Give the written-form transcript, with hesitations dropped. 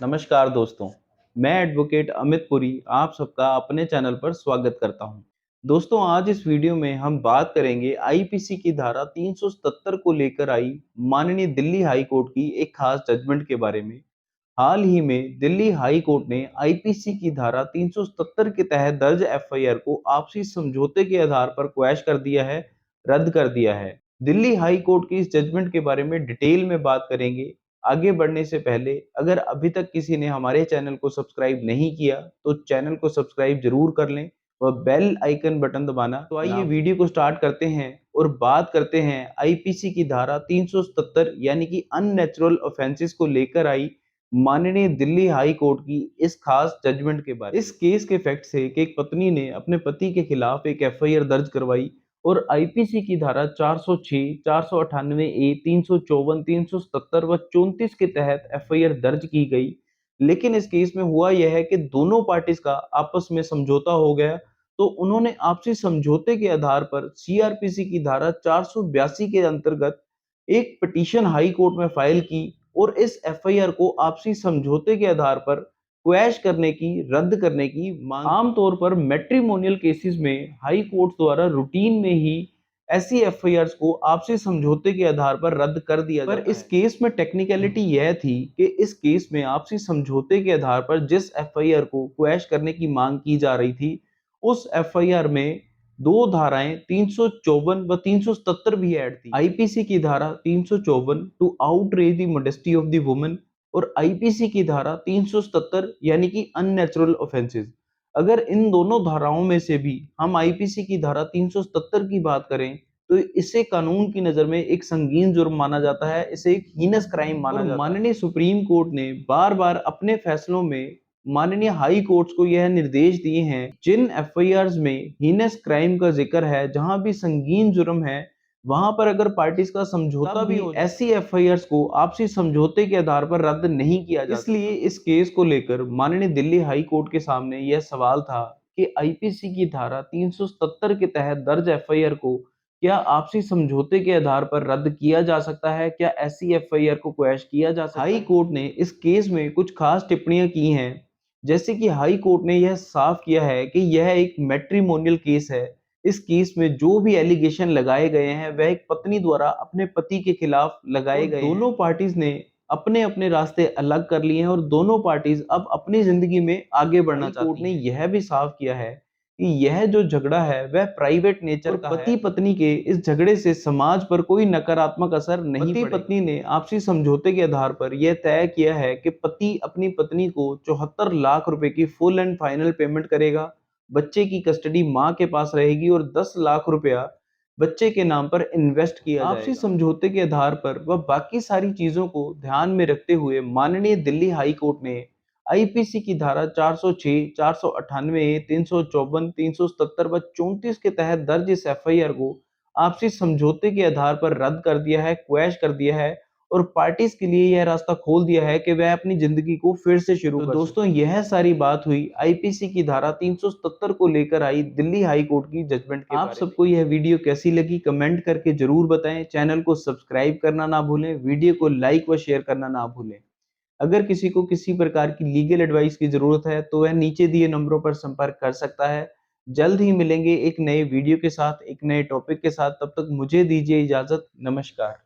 नमस्कार दोस्तों, मैं एडवोकेट अमित पुरी आप सबका अपने चैनल पर स्वागत करता हूं। दोस्तों, आज इस वीडियो में हम बात करेंगे आईपीसी की धारा 377 को लेकर आई माननीय दिल्ली हाई कोर्ट की एक खास जजमेंट के बारे में। हाल ही में दिल्ली हाई कोर्ट ने आईपीसी की धारा 377 के तहत दर्ज एफआईआर को आपसी समझौते के आधार पर क्वैश कर दिया है, रद्द कर दिया है। दिल्ली हाई कोर्ट की इस जजमेंट के बारे में डिटेल में बात करेंगे। आगे बढ़ने से पहले अगर अभी तक किसी ने हमारे चैनल को सब्सक्राइब नहीं किया तो चैनल को सब्सक्राइब जरूर कर लें और बेल आइकन बटन दबाना। तो आइए वीडियो को स्टार्ट करते हैं और बात करते हैं आईपीसी की धारा 377 यानी कि अननेचुरल ऑफेंसेस को लेकर आई माननीय दिल्ली हाई कोर्ट की इस खास जजमेंट के बारे में। इस केस के फैक्ट से कि एक पत्नी ने अपने पति के खिलाफ एक एफआईआर दर्ज करवाई और आईपीसी की धारा 406, 498 ए, 354, 377 व 34 के तहत एफआईआर दर्ज की गई। लेकिन इस केस में हुआ यह है कि दोनों पार्टीज का आपस में समझौता हो गया, तो उन्होंने आपसी समझौते के आधार पर सीआरपीसी की धारा 482 के अंतर्गत एक पिटीशन हाई कोर्ट में फाइल की और इस एफआईआर को आपसी समझौते के आधार पर क्वैश करने की, रद्द करने की मांग। आमतौर पर मैट्रिमोनियल केसेस में हाई कोर्ट द्वारा रूटीन में ही ऐसी एफआईआर्स को आपसी समझौते के आधार पर रद्द कर दिया जाता है। पर इस केस में टेक्निकलिटी यह थी कि इस केस में आपसी समझौते के आधार पर जिस एफआईआर को क्वैश करने की मांग की जा रही थी, उस एफआईआर में दो धाराएं 354 व 377 भी ऐड थी। आईपीसी की धारा 354 to outrage the modesty of the woman और आईपीसी की धारा 377 यानी कि अननेचुरल ऑफेंसेस। अगर इन दोनों धाराओं में से भी हम आईपीसी की धारा 377 की बात करें तो इसे कानून की नजर में एक संगीन जुर्म माना जाता है, इसे एक हीनस क्राइम माना जाता है। माननीय सुप्रीम कोर्ट ने बार बार अपने फैसलों में माननीय हाई कोर्ट्स को यह निर्देश दिए हैं, जिन एफआईआर्स में हीनस क्राइम का जिक्र है, जहां भी संगीन जुर्म है, वहां पर अगर पार्टीज का समझौता भी हो, ऐसी एफआईआर्स को आपसी समझौते के आधार पर रद्द नहीं किया जा सकता। इसलिए इस केस को लेकर माननीय दिल्ली हाई कोर्ट के सामने यह सवाल था कि आईपीसी की धारा 377 के तहत दर्ज एफआईआर को क्या आपसी समझौते के आधार पर रद्द किया जा सकता है, क्या ऐसी एफआईआर को क्वैश किया जा सकता है। हाई कोर्ट ने इस केस में कुछ खास टिप्पणियां की हैं, जैसे कि हाई कोर्ट ने यह साफ किया है कि यह एक मैट्रिमोनियल केस है। इस केस में जो भी एलिगेशन लगाए गए हैं वह एक पत्नी द्वारा अपने पति के खिलाफ लगाए गए। दोनों पार्टीज ने अपने अपने रास्ते अलग कर लिए हैं और दोनों पार्टीज अब अपनी जिंदगी में आगे बढ़ना चाहती हैं। कोर्ट ने यह भी साफ किया है कि यह जो झगड़ा है वह प्राइवेट नेचर का है। पति पत्नी के इस झगड़े से समाज पर कोई नकारात्मक असर नहीं पड़ेगा। पति पत्नी ने आपसी समझौते के आधार पर यह तय किया है कि पति अपनी पत्नी को 74 लाख रुपए की फुल एंड फाइनल पेमेंट करेगा, बच्चे की कस्टडी मां के पास रहेगी और 10 लाख रुपया बच्चे के नाम पर इन्वेस्ट किया जाएगा। आपसी समझौते के आधार पर व बाकी सारी चीजों को ध्यान में रखते हुए माननीय दिल्ली हाई कोर्ट ने आईपीसी की धारा 406, 498, 354, 377 व 34 के तहत दर्ज इस एफआईआर को आपसी समझौते के आधार पर रद्द कर दिया है, क्वैश कर दिया है और पार्टीज के लिए यह रास्ता खोल दिया है कि वह अपनी जिंदगी को फिर से शुरू कर। दोस्तों, यह सारी बात हुई आईपीसी की धारा 377 को लेकर आई दिल्ली हाई कोर्ट की जजमेंट के बारे में। आप सबको यह वीडियो कैसी लगी कमेंट करके जरूर बताएं। चैनल को सब्सक्राइब करना ना भूलें, वीडियो को लाइक व शेयर करना ना भूलें। अगर किसी को किसी प्रकार की लीगल एडवाइस की जरूरत है तो वह नीचे दिए नंबरों पर संपर्क कर सकता है। जल्द ही मिलेंगे एक नए वीडियो के साथ, एक नए टॉपिक के साथ। तब तक मुझे दीजिए इजाजत। नमस्कार।